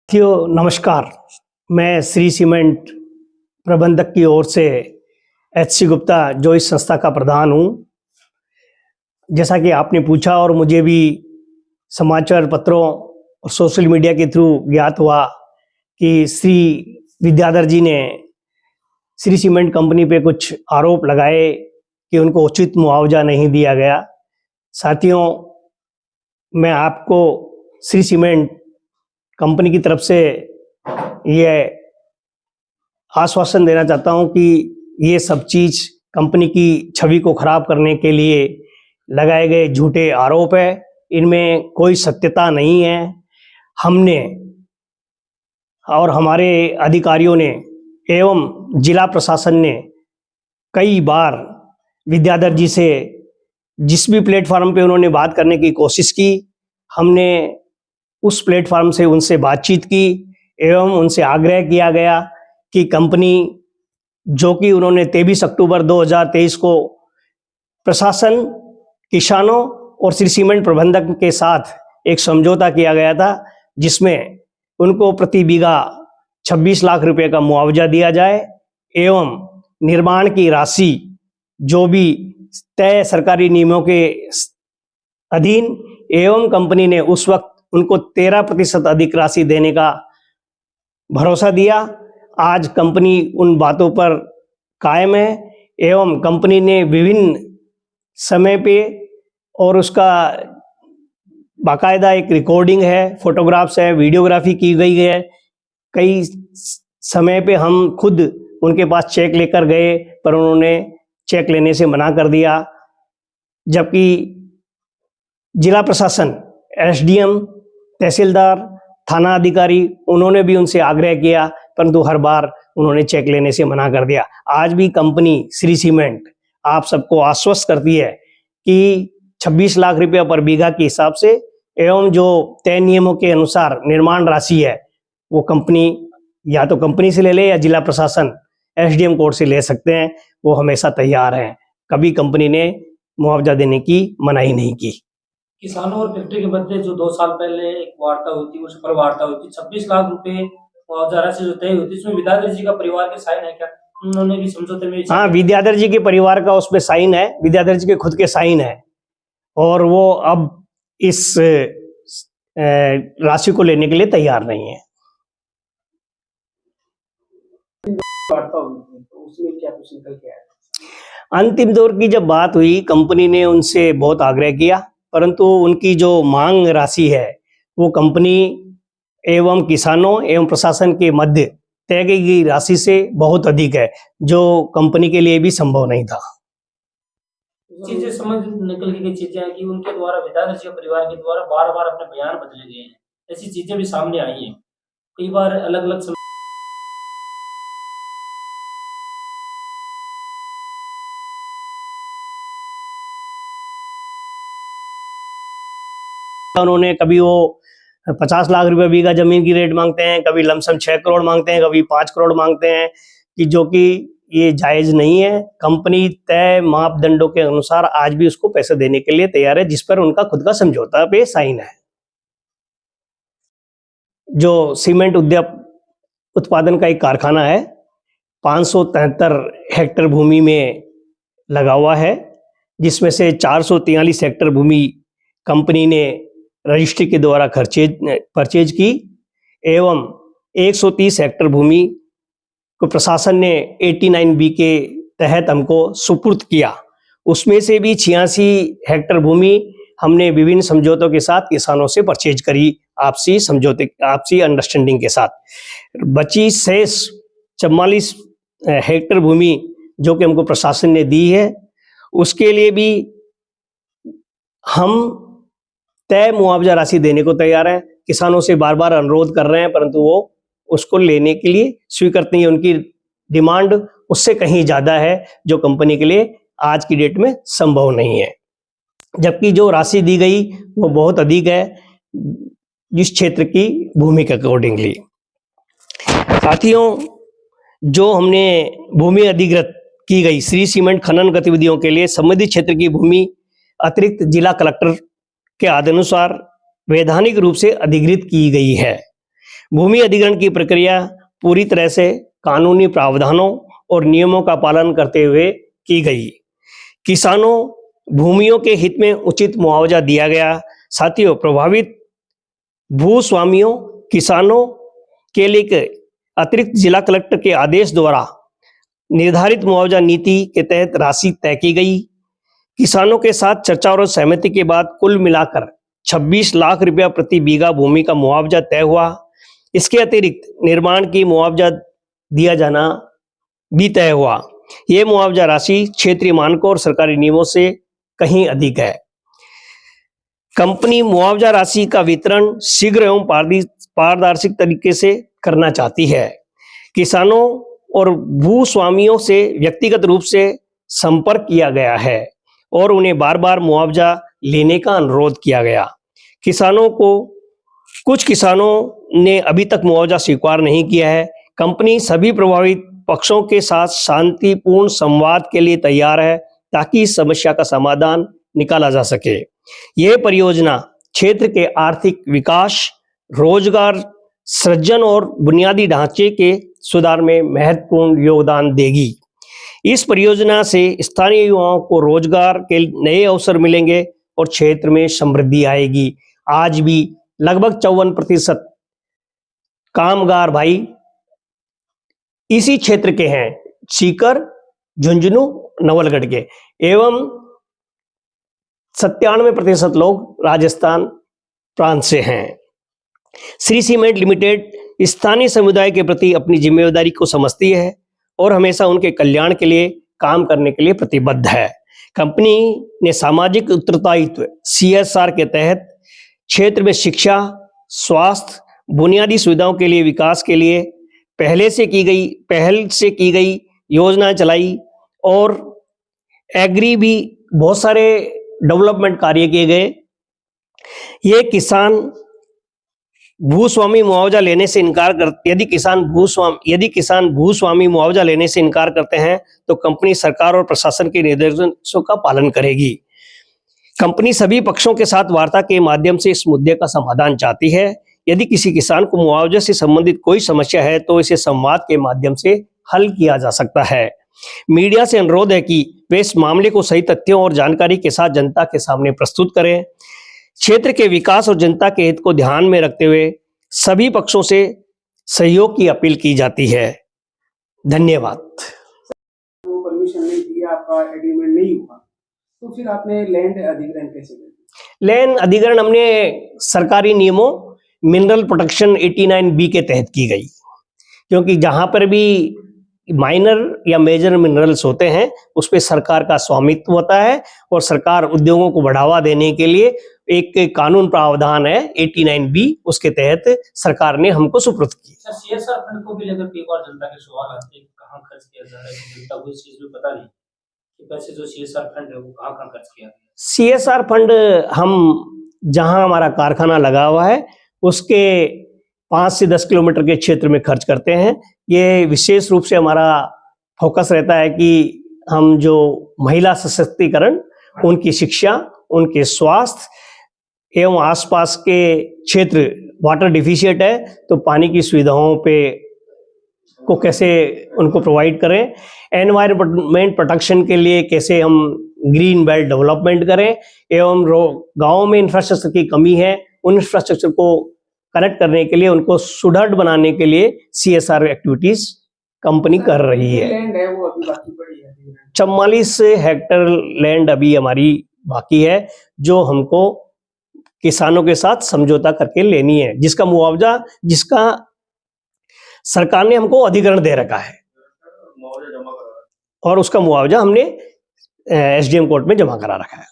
साथियों नमस्कार। मैं श्री सीमेंट प्रबंधक की ओर से एच.सी. गुप्ता जो इस संस्था का प्रधान हूँ। जैसा कि आपने पूछा और मुझे भी समाचार पत्रों और सोशल मीडिया के थ्रू ज्ञात हुआ कि श्री विद्याधर जी ने श्री सीमेंट कंपनी पे कुछ आरोप लगाए कि उनको उचित मुआवजा नहीं दिया गया। साथियों, मैं आपको श्री सीमेंट कंपनी की तरफ से ये आश्वासन देना चाहता हूं कि ये सब चीज़ कंपनी की छवि को खराब करने के लिए लगाए गए झूठे आरोप है। इनमें कोई सत्यता नहीं है। हमने और हमारे अधिकारियों ने एवं जिला प्रशासन ने कई बार विद्याधर जी से जिस भी प्लेटफार्म पे उन्होंने बात करने की कोशिश की, हमने उस प्लेटफार्म से उनसे बातचीत की एवं उनसे आग्रह किया गया कि कंपनी जो कि उन्होंने 23 अक्टूबर 2023 को प्रशासन, किसानों और श्री सीमेंट प्रबंधक के साथ एक समझौता किया गया था, जिसमें उनको प्रति बीघा 26 लाख रुपए का मुआवजा दिया जाए एवं निर्माण की राशि जो भी तय सरकारी नियमों के अधीन एवं कंपनी ने उस वक्त उनको 13% अधिक राशि देने का भरोसा दिया। आज कंपनी उन बातों पर कायम है एवं कंपनी ने विभिन्न समय पे और उसका बाकायदा एक रिकॉर्डिंग है, फोटोग्राफ्स है, वीडियोग्राफी की गई है। कई समय पे हम खुद उनके पास चेक लेकर गए पर उन्होंने चेक लेने से मना कर दिया, जबकि जिला प्रशासन, एसडीएम, तहसीलदार, थाना अधिकारी उन्होंने भी उनसे आग्रह किया, परंतु हर बार उन्होंने चेक लेने से मना कर दिया। आज भी कंपनी श्री सीमेंट आप सबको आश्वस्त करती है कि 26 लाख रुपया पर बीघा के हिसाब से एवं जो तय नियमों के अनुसार निर्माण राशि है वो कंपनी या तो कंपनी से ले ले या जिला प्रशासन एसडीएम कोर्ट से ले सकते हैं। वो हमेशा तैयार हैं। कभी कंपनी ने मुआवजा देने की मनाही नहीं की। किसानों और फैक्ट्री के मध्य जो 2 साल पहले एक वार्ता हुई थी, उस पर वार्ता हुई थी, 26 लाख रुपए मुआवजा राशि जो तय हुई थी, उसमें विद्याधर जी का परिवार के साइन है क्या? उन्होंने भी समझौते में? हाँ, विद्याधर जी के परिवार का उसमें साइन है, विद्याधर जी के खुद के साइन है और वो अब इस राशि को लेने के लिए तैयार नहीं है। वार्ता हुई थी, तो उसमें क्या कुछ निकल के आया? अंतिम दौर की जब बात हुई, कंपनी ने उनसे बहुत आग्रह किया, परंतु उनकी जो मांग राशि है वो कंपनी एवं किसानों एवं प्रशासन के मध्य तय की गई राशि से बहुत अधिक है, जो कंपनी के लिए भी संभव नहीं था। चीजें समझ निकल के चीजें हैं कि उनके द्वारा, विद्याधर जी के परिवार के द्वारा बार बार अपने बयान बदले गए हैं। ऐसी चीजें भी सामने आई हैं। कई बार अलग अलग उन्होंने कभी वो 50 लाख रुपए बीघा जमीन की रेट मांगते हैं, कभी लमसम 6 करोड़ मांगते हैं, कभी 5 करोड़ मांगते हैं, कि जो कि ये जायज नहीं है। कंपनी तय मापदंडों के अनुसार आज भी उसको पैसे देने के लिए तैयार है, जिस पर उनका खुद का समझौता पे साइन है। जो सीमेंट उद्योग उत्पादन का एक कारखाना है, 573 हेक्टेयर भूमि में लगा हुआ है, जिसमें से 443 हेक्टेयर भूमि कंपनी ने रजिस्ट्री के द्वारा परचेज की एवं 130 हेक्टेयर भूमि को प्रशासन ने 89B के तहत हमको सुपुर्द किया। उसमें से भी 86 हेक्टेयर भूमि हमने विभिन्न समझौतों के साथ किसानों से परचेज करी, आपसी अंडरस्टैंडिंग के साथ। बची शेष 44 हेक्टेयर भूमि जो कि हमको प्रशासन ने दी है, उसके लिए भी हम तय मुआवजा राशि देने को तैयार हैं। किसानों से बार बार अनुरोध कर रहे हैं, परंतु वो उसको लेने के लिए स्वीकृत नहीं है। उनकी डिमांड उससे कहीं ज्यादा है, जो कंपनी के लिए आज की डेट में संभव नहीं है। जबकि जो राशि दी गई वो बहुत अधिक है जिस क्षेत्र की भूमि के अकॉर्डिंगली। साथियों, जो हमने भूमि अधिग्रहित की गई श्री सीमेंट खनन गतिविधियों के लिए संबंधित क्षेत्र की भूमि अतिरिक्त जिला कलेक्टर के आदेशानुसार वैधानिक रूप से अधिग्रहित की गई है। भूमि अधिग्रहण की प्रक्रिया पूरी तरह से कानूनी प्रावधानों और नियमों का पालन करते हुए की गई। किसानों भूमियों के हित में उचित मुआवजा दिया गया। साथियों, प्रभावित भूस्वामियों किसानों के लिए एक अतिरिक्त जिला कलेक्टर के आदेश द्वारा निर्धारित मुआवजा नीति के तहत राशि तय की गई। किसानों के साथ चर्चा और सहमति के बाद कुल मिलाकर 26 लाख रुपया प्रति बीघा भूमि का मुआवजा तय हुआ। इसके अतिरिक्त निर्माण की मुआवजा दिया जाना भी तय हुआ। यह मुआवजा राशि क्षेत्रीय मानकों और सरकारी नियमों से कहीं अधिक है। कंपनी मुआवजा राशि का वितरण शीघ्र एवं पारदर्शी तरीके से करना चाहती है। किसानों और भूस्वामियों से व्यक्तिगत रूप से संपर्क किया गया है और उन्हें बार बार मुआवजा लेने का अनुरोध किया गया। कुछ किसानों ने अभी तक मुआवजा स्वीकार नहीं किया है। कंपनी सभी प्रभावित पक्षों के साथ शांतिपूर्ण संवाद के लिए तैयार है ताकि इस समस्या का समाधान निकाला जा सके। यह परियोजना क्षेत्र के आर्थिक विकास, रोजगार सृजन और बुनियादी ढांचे के सुधार में महत्वपूर्ण योगदान देगी। इस परियोजना से स्थानीय युवाओं को रोजगार के नए अवसर मिलेंगे और क्षेत्र में समृद्धि आएगी। आज भी लगभग 54% कामगार भाई इसी क्षेत्र के हैं, सीकर, झुंझुनू, नवलगढ़ के, एवं 97% लोग राजस्थान प्रांत से हैं। श्री सीमेंट लिमिटेड स्थानीय समुदाय के प्रति अपनी जिम्मेदारी को समझती है और हमेशा उनके कल्याण के लिए काम करने के लिए प्रतिबद्ध है। कंपनी ने सामाजिक उत्तरदायित्व CSR के तहत क्षेत्र में शिक्षा, स्वास्थ्य, बुनियादी सुविधाओं के लिए विकास के लिए पहल से की गई योजना चलाई और एग्री भी बहुत सारे डेवलपमेंट कार्य किए गए। ये किसान भूस्वामी मुआवजा लेने से यदि किसान भूस्वामी मुआवजा लेने से इनकार करते हैं तो कंपनी सरकार और प्रशासन के निर्देशों का पालन करेगी। कंपनी सभी पक्षों के साथ वार्ता के माध्यम से इस मुद्दे का समाधान चाहती है। यदि किसी किसान को मुआवजे से संबंधित कोई समस्या है तो इसे संवाद के माध्यम से हल किया जा सकता है। मीडिया से अनुरोध है कि वे इस मामले को सही तथ्यों और जानकारी के साथ जनता के सामने प्रस्तुत करें। क्षेत्र के विकास और जनता के हित को ध्यान में रखते हुए सभी पक्षों से सहयोग की अपील की जाती है। धन्यवाद। वो परमिशन नहीं दिया, आपका एग्रीमेंट नहीं हुआ, तो फिर आपने लैंड अधिग्रहण कैसे किया? लैंड अधिग्रहण हमने सरकारी नियमों मिनरल प्रोटेक्शन 89B के तहत की गई, क्योंकि जहां पर भी माइनर या मेजर मिनरल्स होते हैं उस पे सरकार का स्वामित्व होता है और सरकार उद्योगों को बढ़ावा देने के लिए एक कानून प्रावधान है 89B, उसके तहत सरकार ने हमको सुपुर्द की। CSR फंड को भी लेकर कई बार जनता के सवाल आते हैं कहाँ खर्च किया जा रहा है, जनता को इस चीज में पता नहीं कि पैसे जो CSR फंड है वो कहाँ खर्च किया गया। CSR फंड हम जहां हमारा कारखाना लगा हुआ है उसके 5 से 10 किलोमीटर के क्षेत्र में खर्च करते हैं। ये विशेष रूप से हमारा फोकस रहता है कि हम जो महिला सशक्तिकरण, उनकी शिक्षा, उनके स्वास्थ्य एवं आसपास के क्षेत्र वाटर डिफिशिएंट है तो पानी की सुविधाओं पे को कैसे उनको प्रोवाइड करें, एनवायरनमेंट प्रोटेक्शन के लिए कैसे हम ग्रीन बेल्ट डेवलपमेंट करें, एवं गाँव में इंफ्रास्ट्रक्चर की कमी है उन इंफ्रास्ट्रक्चर को कनेक्ट करने के लिए, उनको सुदृढ़ बनाने के लिए CSR एक्टिविटीज कंपनी कर रही है। लैंड है वो अभी बाकी पड़ी है, 44 हेक्टेयर लैंड अभी हमारी बाकी है जो हमको किसानों के साथ समझौता करके लेनी है, जिसका सरकार ने हमको अधिग्रहण दे रखा है और उसका मुआवजा हमने SDM कोर्ट में जमा करा रखा है।